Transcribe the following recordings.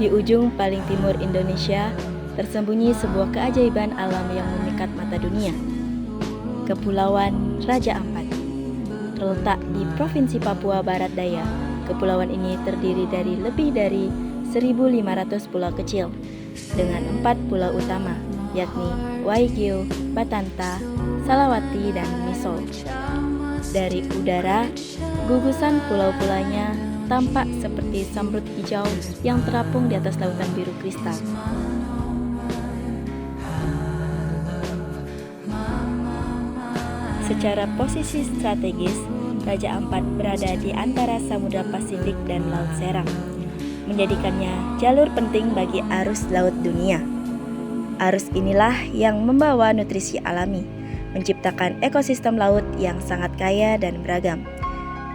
Di ujung paling timur Indonesia, tersembunyi sebuah keajaiban alam yang memikat mata dunia. Kepulauan Raja Ampat. Terletak di Provinsi Papua Barat Daya, kepulauan ini terdiri dari lebih dari 1.500 pulau kecil, dengan 4 pulau utama, yakni Waigeo, Batanta, Salawati, dan Misol. Dari udara, gugusan pulau-pulaunya tampak seperti samrut hijau yang terapung di atas lautan biru kristal. Secara posisi strategis, Raja Ampat berada di antara Samudra Pasifik dan Laut Seram, menjadikannya jalur penting bagi arus laut dunia. Arus inilah yang membawa nutrisi alami, menciptakan ekosistem laut yang sangat kaya dan beragam.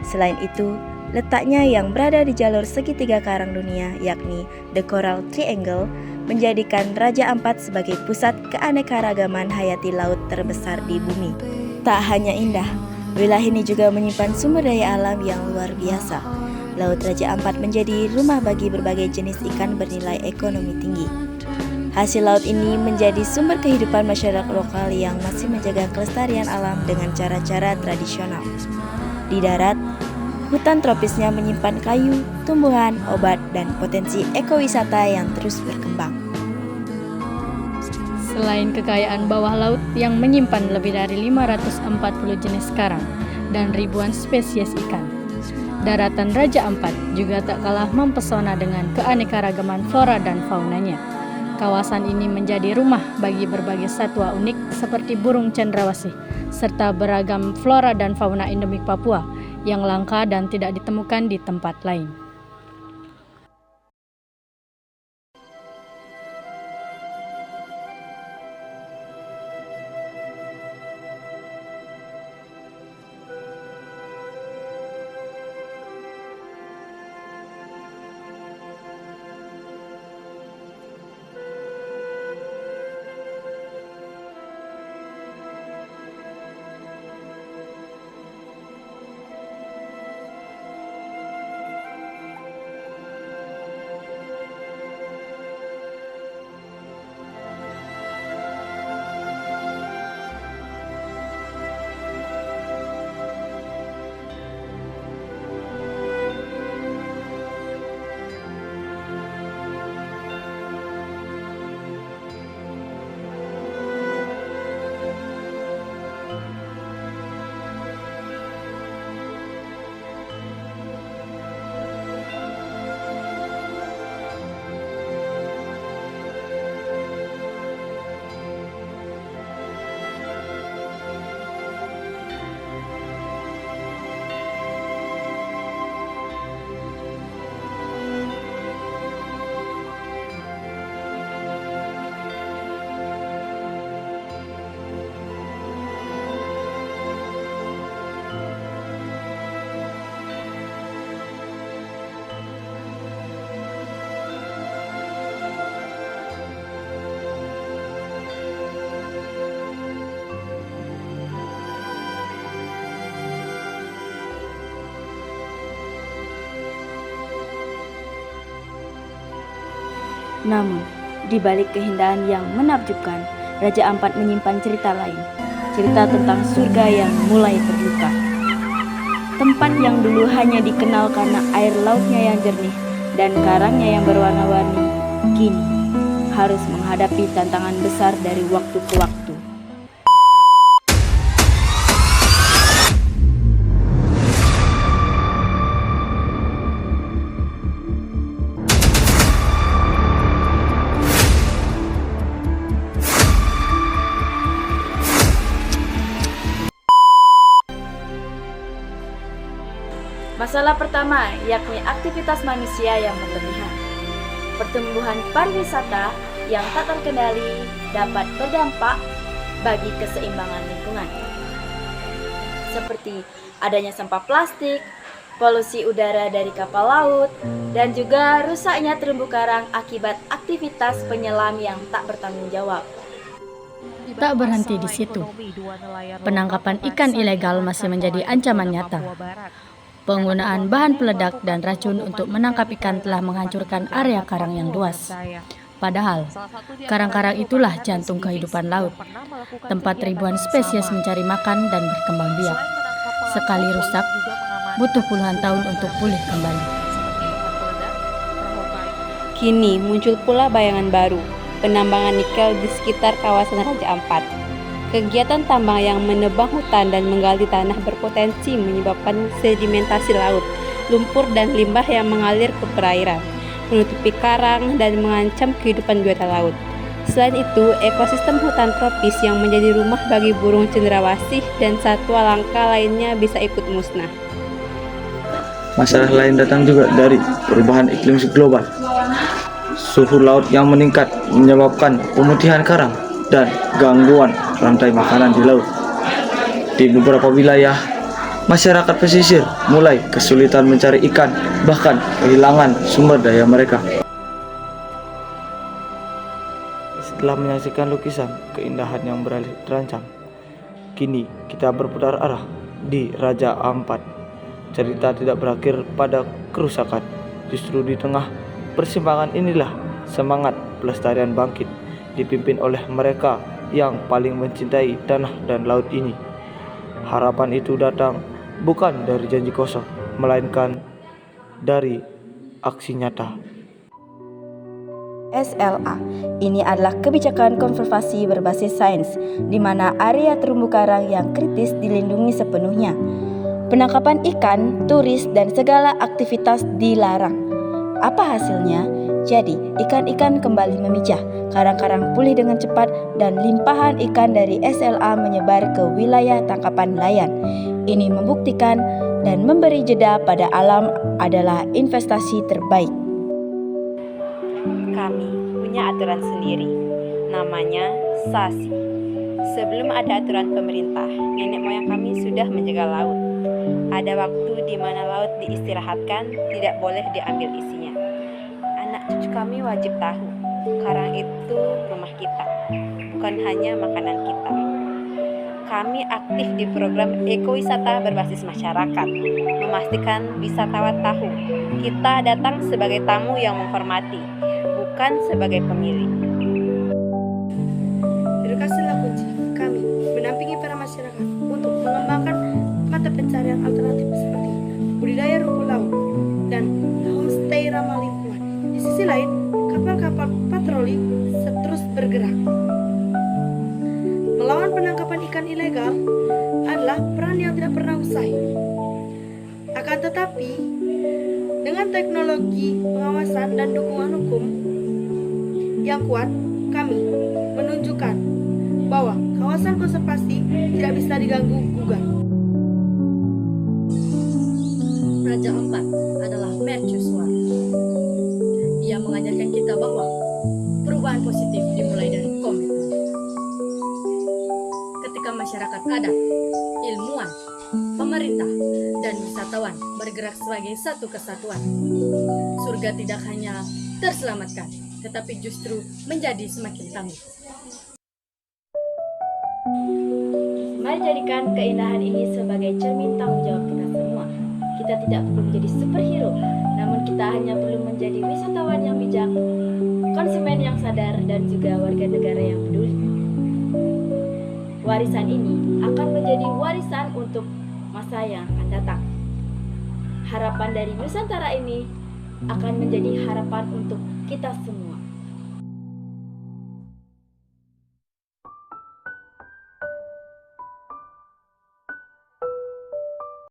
Selain itu, letaknya yang berada di jalur segitiga karang dunia, yakni The Coral Triangle, menjadikan Raja Ampat sebagai pusat keanekaragaman hayati laut terbesar di bumi. Tak hanya indah, wilayah ini juga menyimpan sumber daya alam yang luar biasa. Laut Raja Ampat menjadi rumah bagi berbagai jenis ikan bernilai ekonomi tinggi. Hasil laut ini menjadi sumber kehidupan masyarakat lokal yang masih menjaga kelestarian alam dengan cara-cara tradisional. Di darat, hutan tropisnya menyimpan kayu, tumbuhan, obat, dan potensi ekowisata yang terus berkembang. Selain kekayaan bawah laut yang menyimpan lebih dari 540 jenis karang dan ribuan spesies ikan, daratan Raja Ampat juga tak kalah mempesona dengan keanekaragaman flora dan faunanya. Kawasan ini menjadi rumah bagi berbagai satwa unik seperti burung cendrawasih, serta beragam flora dan fauna endemik Papua yang langka dan tidak ditemukan di tempat lain. Namun, di balik keindahan yang menakjubkan, Raja Ampat menyimpan cerita lain. Cerita tentang surga yang mulai terluka. Tempat yang dulu hanya dikenal karena air lautnya yang jernih dan karangnya yang berwarna-warni, kini harus menghadapi tantangan besar dari waktu ke waktu. Masalah pertama yakni aktivitas manusia yang berlebihan. Pertumbuhan pariwisata yang tak terkendali dapat berdampak bagi keseimbangan lingkungan, seperti adanya sampah plastik, polusi udara dari kapal laut, dan juga rusaknya terumbu karang akibat aktivitas penyelam yang tak bertanggung jawab. Tak berhenti di situ, penangkapan ikan ilegal masih menjadi ancaman nyata. Penggunaan bahan peledak dan racun untuk menangkap ikan telah menghancurkan area karang yang luas. Padahal, karang-karang itulah jantung kehidupan laut, tempat ribuan spesies mencari makan dan berkembang biak. Sekali rusak, butuh puluhan tahun untuk pulih kembali. Kini muncul pula bayangan baru, penambangan nikel di sekitar kawasan Raja Ampat. Kegiatan tambang yang menebang hutan dan menggali tanah berpotensi menyebabkan sedimentasi laut, lumpur dan limbah yang mengalir ke perairan, menutupi karang dan mengancam kehidupan biota laut. Selain itu, ekosistem hutan tropis yang menjadi rumah bagi burung cendrawasih dan satwa langka lainnya bisa ikut musnah. Masalah lain datang juga dari perubahan iklim global. Suhu laut yang meningkat menyebabkan pemutihan karang dan gangguan rantai makanan di laut. Di beberapa wilayah, masyarakat pesisir mulai kesulitan mencari ikan, bahkan kehilangan sumber daya mereka. Setelah menyaksikan lukisan keindahan yang beralih terancam, kini kita berputar arah di Raja Ampat. Cerita tidak berakhir pada kerusakan. Justru di tengah persimpangan inilah semangat pelestarian bangkit, dipimpin oleh mereka yang paling mencintai tanah dan laut ini. Harapan itu datang bukan dari janji kosong, melainkan dari aksi nyata. SLA. Ini adalah kebijakan konservasi berbasis sains, di mana area terumbu karang yang kritis dilindungi sepenuhnya. Penangkapan ikan, turis, dan segala aktivitas dilarang. Apa hasilnya? Jadi, ikan-ikan kembali memijah, karang-karang pulih dengan cepat, dan limpahan ikan dari SLA menyebar ke wilayah tangkapan nelayan. Ini membuktikan dan memberi jeda pada alam adalah investasi terbaik. Kami punya aturan sendiri, namanya SASI. Sebelum ada aturan pemerintah, nenek moyang kami sudah menjaga laut. Ada waktu di mana laut diistirahatkan, tidak boleh diambil isinya. Anak cucu kami wajib tahu, karang itu rumah kita, bukan hanya makanan kita. Kami aktif di program ekowisata berbasis masyarakat, memastikan wisatawan tahu kita datang sebagai tamu yang menghormati, bukan sebagai pemilik. Edukasilah kunci kami mendampingi para masyarakat untuk mengembangkan mata pencarian alternatif seperti budidaya rumput laut dan homestay ramah lingkungan. Di sisi lain, kapal-kapal patroli terus bergerak. Melawan penangkapan ikan ilegal adalah peran yang tidak pernah usai. Akan tetapi, dengan teknologi pengawasan dan dukungan hukum yang kuat, kami menunjukkan bahwa kawasan konservasi tidak bisa diganggu-gugat. Raja Ampat adalah mercusuar. Ia mengajarkan kita bahwa perubahan positif dimulai dari komitmen. Ketika masyarakat adat, ilmuwan, pemerintah, dan wisatawan bergerak sebagai satu kesatuan, surga tidak hanya terselamatkan, tetapi justru menjadi semakin tangguh. Mari jadikan keindahan ini sebagai cermin tanggung jawab kita semua. Kita tidak perlu menjadi superhero, namun kita hanya perlu menjadi wisatawan yang bijak, konsumen yang sadar, dan juga warga negara yang peduli. Warisan ini akan menjadi warisan untuk masa yang akan datang. Harapan dari Nusantara ini akan menjadi harapan untuk kita semua.